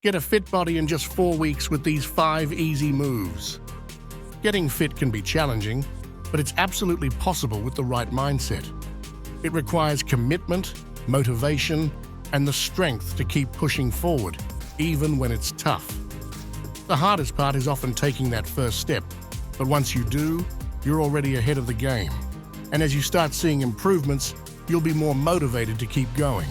Get a fit body in just 4 weeks with these 5 easy moves. Getting fit can be challenging, but it's absolutely possible with the right mindset. It requires commitment, motivation, and the strength to keep pushing forward, even when it's tough. The hardest part is often taking that first step, but once you do, you're already ahead of the game. And as you start seeing improvements, you'll be more motivated to keep going.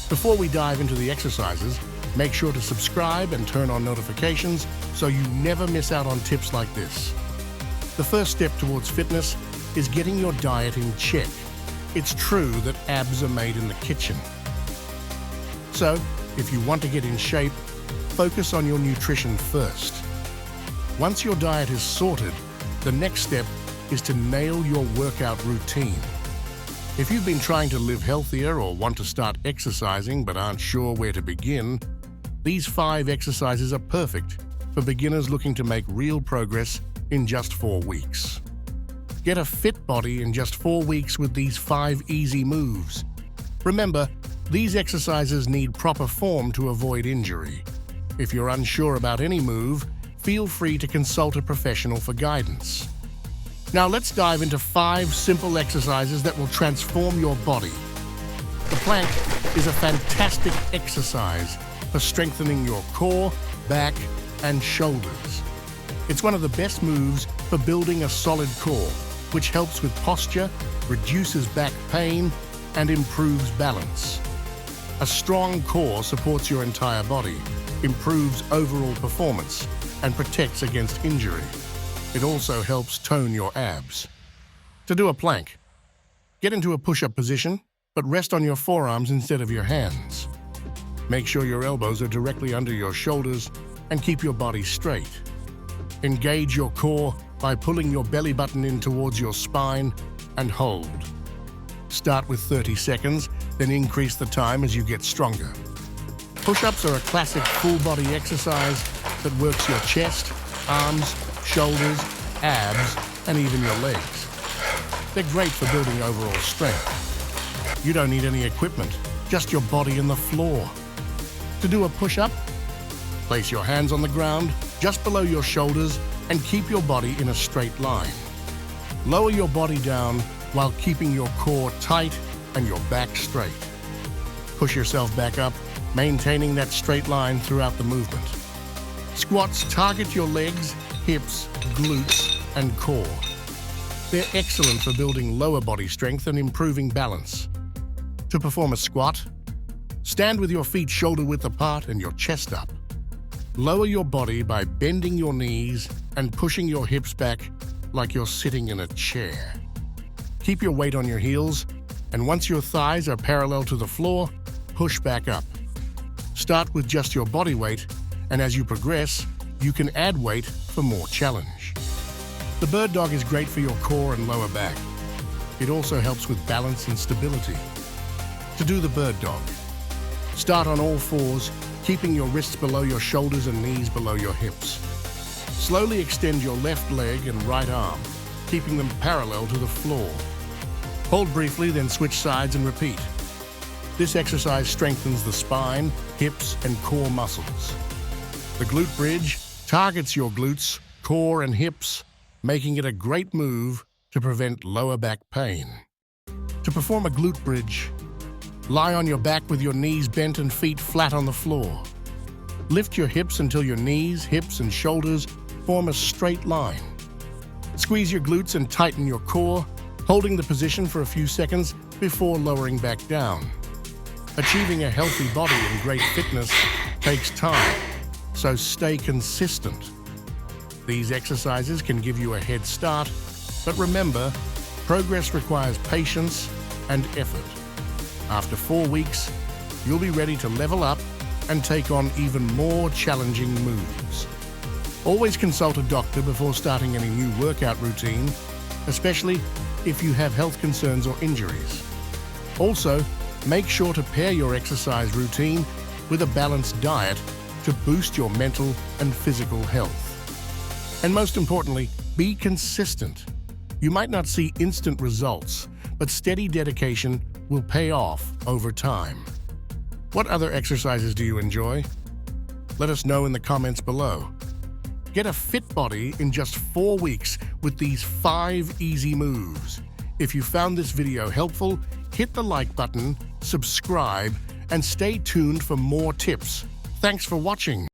Before we dive into the exercises, make sure to subscribe and turn on notifications so you never miss out on tips like this. The first step towards fitness is getting your diet in check. It's true that abs are made in the kitchen. So, if you want to get in shape, focus on your nutrition first. Once your diet is sorted, the next step is to nail your workout routine. If you've been trying to live healthier or want to start exercising but aren't sure where to begin, these 5 exercises are perfect for beginners looking to make real progress in just 4 weeks. Get a fit body in just 4 weeks with these 5 easy moves. Remember, these exercises need proper form to avoid injury. If you're unsure about any move, feel free to consult a professional for guidance. Now let's dive into 5 simple exercises that will transform your body. The plank is a fantastic exercise for strengthening your core, back, and shoulders. It's one of the best moves for building a solid core, which helps with posture, reduces back pain, and improves balance. A strong core supports your entire body, improves overall performance, and protects against injury. It also helps tone your abs. To do a plank, get into a push-up position, but rest on your forearms instead of your hands. Make sure your elbows are directly under your shoulders and keep your body straight. Engage your core by pulling your belly button in towards your spine and hold. Start with 30 seconds, then increase the time as you get stronger. Push-ups are a classic full-body exercise that works your chest, arms, shoulders, abs, and even your legs. They're great for building overall strength. You don't need any equipment, just your body and the floor. To do a push-up, place your hands on the ground just below your shoulders and keep your body in a straight line. Lower your body down while keeping your core tight and your back straight. Push yourself back up, maintaining that straight line throughout the movement. Squats target your legs, hips, glutes, and core. They're excellent for building lower body strength and improving balance. To perform a squat, stand with your feet shoulder-width apart and your chest up. Lower your body by bending your knees and pushing your hips back like you're sitting in a chair. Keep your weight on your heels, and once your thighs are parallel to the floor, push back up. Start with just your body weight, and as you progress, you can add weight for more challenge. The bird dog is great for your core and lower back. It also helps with balance and stability. To do the bird dog, start on all fours, keeping your wrists below your shoulders and knees below your hips. Slowly extend your left leg and right arm, keeping them parallel to the floor. Hold briefly, then switch sides and repeat. This exercise strengthens the spine, hips, and core muscles. The Glute Bridge targets your glutes, core, and hips, making it a great move to prevent lower back pain. To perform a Glute Bridge, lie on your back with your knees bent and feet flat on the floor. Lift your hips until your knees, hips, and shoulders form a straight line. Squeeze your glutes and tighten your core, holding the position for a few seconds before lowering back down. Achieving a healthy body and great fitness takes time, so stay consistent. These exercises can give you a head start, but remember, progress requires patience and effort. After 4 weeks, you'll be ready to level up and take on even more challenging moves. Always consult a doctor before starting any new workout routine, especially if you have health concerns or injuries. Also, make sure to pair your exercise routine with a balanced diet to boost your mental and physical health. And most importantly, be consistent. You might not see instant results, but steady dedication will pay off over time. What other exercises do you enjoy? Let us know in the comments below. Get a fit body in just 4 weeks with these 5 easy moves. If you found this video helpful, hit the like button, subscribe, and stay tuned for more tips. Thanks for watching.